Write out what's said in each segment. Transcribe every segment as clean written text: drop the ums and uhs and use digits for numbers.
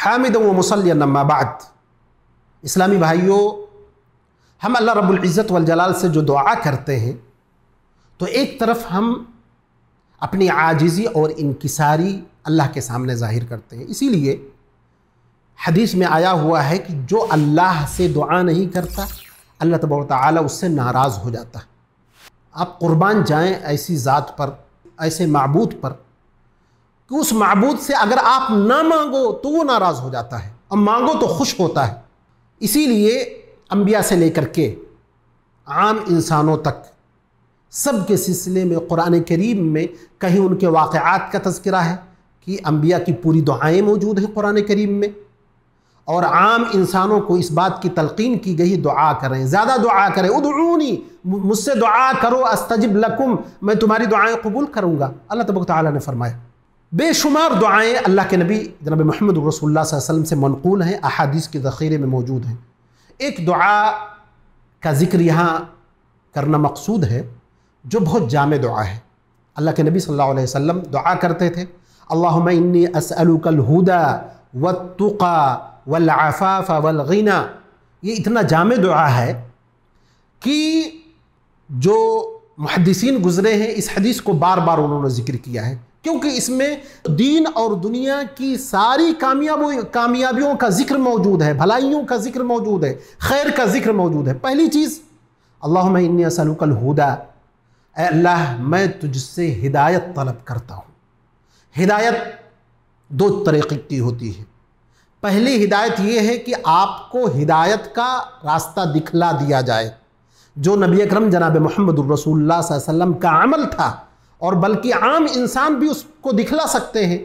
हामिदन व मुसल्लियन अम्मा बाद। इस्लामी भाइयों, हम अल्लाह रब्बुल इज़्ज़त वल जलाल से जो दुआ करते हैं तो एक तरफ हम अपनी आजिज़ी और इनकिसारी अल्लाह के सामने ज़ाहिर करते हैं। इसीलिए हदीस में आया हुआ है कि जो अल्लाह से दुआ नहीं करता अल्लाह तबारक व तआला उससे नाराज़ हो जाता है। आप कुर्बान जाएं ऐसी ज़ात पर, ऐसे माबूद पर कि उस माबूद से अगर आप ना मांगो तो वो नाराज़ हो जाता है और मांगो तो खुश होता है। इसीलिए अंबिया से लेकर के आम इंसानों तक सब के सिलसिले में कुरान करीम में कहीं उनके वाक़यात का तज़किरा है कि अंबिया की पूरी दुआएं मौजूद हैं कुरान करीम में, और आम इंसानों को इस बात की तलकीन की गई दुआ करें, ज़्यादा दुआ करें। उदऊनी, मुझसे दुआ करो, अस्तजिब लकुम, मैं तुम्हारी दुआएं कबूल करूँगा। अल्लाह तबारक व तआला ने फरमाया। बेशुमार दुआएं अल्लाह के नबी जनाब मोहम्मद रसूलुल्लाह सल्लल्लाहु अलैहि वसल्लम से मनक़ूल हैं, अहादीस के ज़ख़ीरे में मौजूद हैं। एक दुआ का ज़िक्र यहाँ करना मकसूद है जो बहुत जामे दुआ है। अल्लाह के नबी सल्लल्लाहु अलैहि वसल्लम दुआ करते थे, अल्लाहुम्मा इन्नी अस्अलुकल हुदा वत्तुक़ा वल आफ़ाफ़ वल ग़िना। ये इतना जामे दुआ है कि जो मुहद्दिसीन गुज़रे हैं इस हदीस को बार बार उन्होंने ज़िक्र किया है, क्योंकि इसमें दीन और दुनिया की सारी कामयाबियों का ज़िक्र मौजूद है, भलाइयों का ज़िक्र मौजूद है, खैर का ज़िक्र मौजूद है। पहली चीज़, अल्लाहुम्मा इन्नी अस्अलुकल हुदा, ऐ अल्लाह मैं तुझसे हिदायत तलब करता हूँ। हिदायत दो तरीक़े की होती है। पहली हिदायत ये है कि आपको हिदायत का रास्ता दिखला दिया जाए, जो नबी अकरम जनाब मोहम्मद रसूलुल्लाह सल्लल्लाहु अलैहि वसल्लम का अमल था, और बल्कि आम इंसान भी उसको दिखला सकते हैं।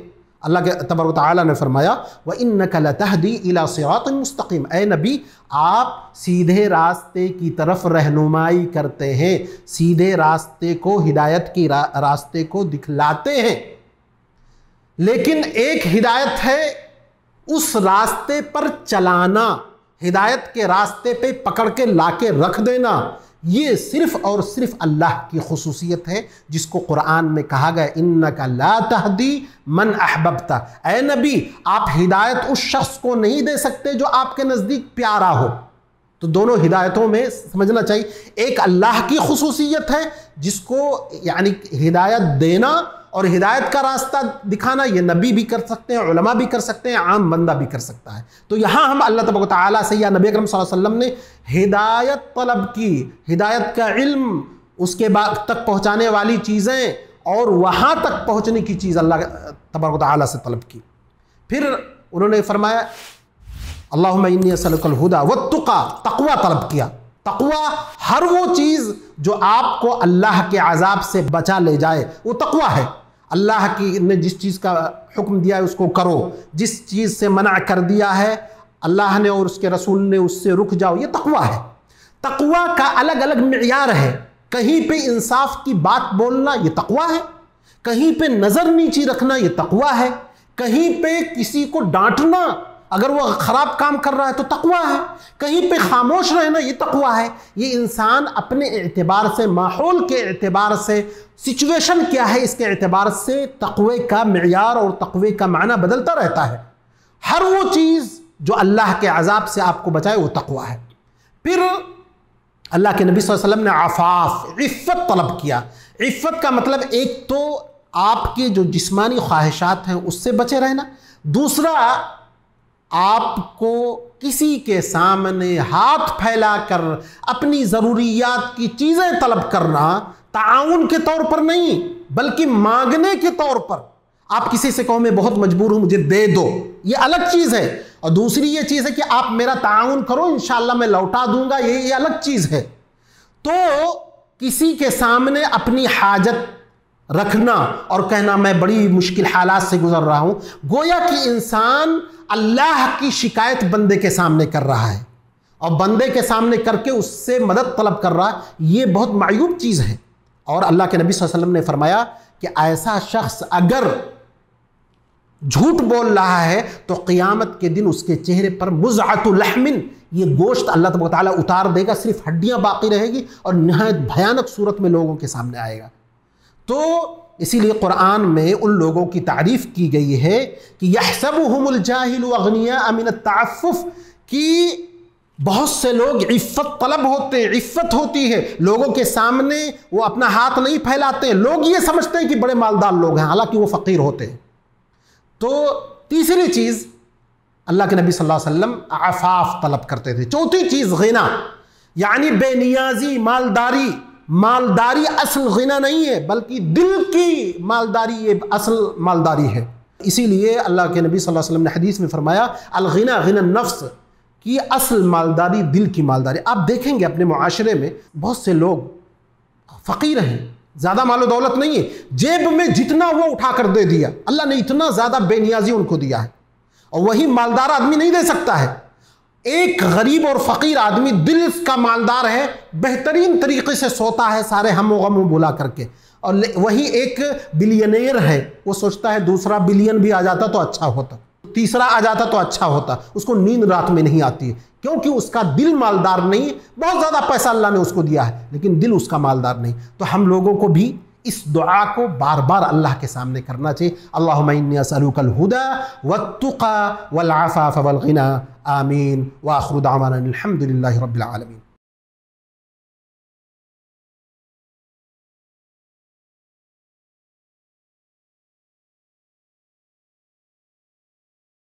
अल्लाह के तबारक व तआला ने फरमाया, व इन्नका लतहदी इला सिरातिन मुस्तकीम, ऐ नबी आप सीधे रास्ते की तरफ रहनुमाई करते हैं, सीधे रास्ते को, हिदायत की रास्ते को दिखलाते हैं। लेकिन एक हिदायत है उस रास्ते पर चलाना, हिदायत के रास्ते पे पकड़ के लाके रख देना, ये सिर्फ और सिर्फ अल्लाह की खुसूसियत है, जिसको कुरान में कहा गया इन्नका ला तहदी मन अहबब्ता। ऐ नबी आप हिदायत उस शख्स को नहीं दे सकते जो आपके नज़दीक प्यारा हो। तो दोनों हिदायतों में समझना चाहिए, एक अल्लाह की खुसूसियत है जिसको यानी हिदायत देना और हिदायत का रास्ता दिखाना, ये नबी भी कर सकते हैं, उलमा भी कर सकते हैं, आम बंदा भी कर सकता है। तो यहाँ हम अल्लाह तबारक व तआला से या नबी अकरम सल्लल्लाहु अलैहि वसल्लम ने हिदायत तलब की, हिदायत का इल्म, उसके बाद तक पहुँचाने वाली चीज़ें और वहाँ तक पहुँचने की चीज़ अल्लाह तबारक व तआला से तलब की। फिर उन्होंने फरमाया अल्लाहुम्मा इन्नी अस्अलुकल हुदा वत्तुक़ा, तक़वा तलब किया। तक़वा हर वो चीज़ जो आपको अल्लाह के अज़ाब से बचा ले जाए वो तक़वा है। अल्लाह की ने जिस चीज़ का हुक्म दिया है उसको करो, जिस चीज़ से मना कर दिया है अल्लाह ने और उसके रसूल ने उससे रुक जाओ, ये तक़वा है। तक़वा का अलग अलग मियार है। कहीं पे इंसाफ की बात बोलना ये तक़वा है, कहीं पे नज़र नीची रखना ये तक़वा है, कहीं पे किसी को डांटना अगर वो ख़राब काम कर रहा है तो तक़वा है, कहीं पे खामोश रहना ये तक़वा है। ये इंसान अपने एतबार से, माहौल के एतबार से, सिचुएशन क्या है इसके एतबार से तक़वे का मियार और तक़वे का माना बदलता रहता है। हर वो चीज़ जो अल्लाह के अज़ाब से आपको बचाए वो तक़वा है। फिर अल्लाह के नबी सल्लल्लाहु अलैहि वसल्लम ने आफ़ाफ़, इफ़्फ़त तलब किया। इफ़्फ़त का मतलब एक तो आपकी जो जिस्मानी ख्वाहिशात हैं उससे बचे रहना, दूसरा आपको किसी के सामने हाथ फैलाकर अपनी ज़रूरियात की चीज़ें तलब करना, ताउन के तौर पर नहीं बल्कि मांगने के तौर पर। आप किसी से कहो मैं बहुत मजबूर हूँ मुझे दे दो, ये अलग चीज़ है, और दूसरी ये चीज़ है कि आप मेरा ताउन करो इंशाअल्लाह मैं लौटा दूंगा, ये अलग चीज़ है। तो किसी के सामने अपनी हाजत रखना और कहना मैं बड़ी मुश्किल हालात से गुजर रहा हूँ, गोया कि इंसान अल्लाह की शिकायत बंदे के सामने कर रहा है और बंदे के सामने करके उससे मदद तलब कर रहा है, ये बहुत मायूब चीज़ है। और अल्लाह के नबी सल्लल्लाहु अलैहि वसल्लम ने फरमाया कि ऐसा शख्स अगर झूठ बोल रहा है तो क़ियामत के दिन उसके चेहरे पर मुज़अतु लहमिन, ये गोश्त अल्लाह तबारक व तआला उतार देगा, सिर्फ हड्डियाँ बाकी रहेगी और निहायत भयानक सूरत में लोगों के सामने आएगा। तो इसीलिए कुरान में उन लोगों की तारीफ की गई है कि यहसबुहुमुल जाहिलु अगनिया मिन अत्तअफ्फुफ, कि बहुत से लोग इफ़्फ़त तलब होते हैं, इफ़्फ़त होती है, लोगों के सामने वो अपना हाथ नहीं फैलाते, लोग ये समझते हैं कि बड़े मालदार लोग हैं, हालांकि वो फ़कीर होते हैं। तो तीसरी चीज़ अल्लाह के नबी सल्लल्लाहु अलैहि वसल्लम आफाफ तलब करते थे। चौथी चीज़ गिना, यानी बेनियाजी, मालदारी। मालदारी असल गिना नहीं है, बल्कि दिल की मालदारी ये असल मालदारी है। इसीलिए अल्लाह के नबी सल्लल्लाहु अलैहि वसल्लम ने हदीस में फरमाया अल गिना गिना नफ्स, कि असल मालदारी दिल की मालदारी। आप देखेंगे अपने मुआशरे में बहुत से लोग फ़कीर हैं, ज़्यादा मालो दौलत नहीं है, जेब में जितना वो उठा कर दे दिया, अल्लाह ने इतना ज़्यादा बेनियाजी उनको दिया है, और वही मालदार आदमी नहीं दे सकता है। एक गरीब और फ़कीर आदमी दिल का मालदार है, बेहतरीन तरीके से सोता है सारे हम गम भुला करके, और वही एक बिलियनेयर है, वो सोचता है दूसरा बिलियन भी आ जाता तो अच्छा होता, तीसरा आ जाता तो अच्छा होता, उसको नींद रात में नहीं आती है, क्योंकि उसका दिल मालदार नहीं। बहुत ज़्यादा पैसा अल्लाह ने उसको दिया है, लेकिन दिल उसका मालदार नहीं। तो हम लोगों को भी इस दुआ को बार बार अल्लाह के सामने करना चाहिए। अल्लाहुम्मा इन्नी अस्अलुकल हुदा वत्तुका वल आफ़ाफ़ वल गिना, आमीन। व आखिरु दावाना अनिल हम्दुलिल्लाहि रब्बिल आलमीन।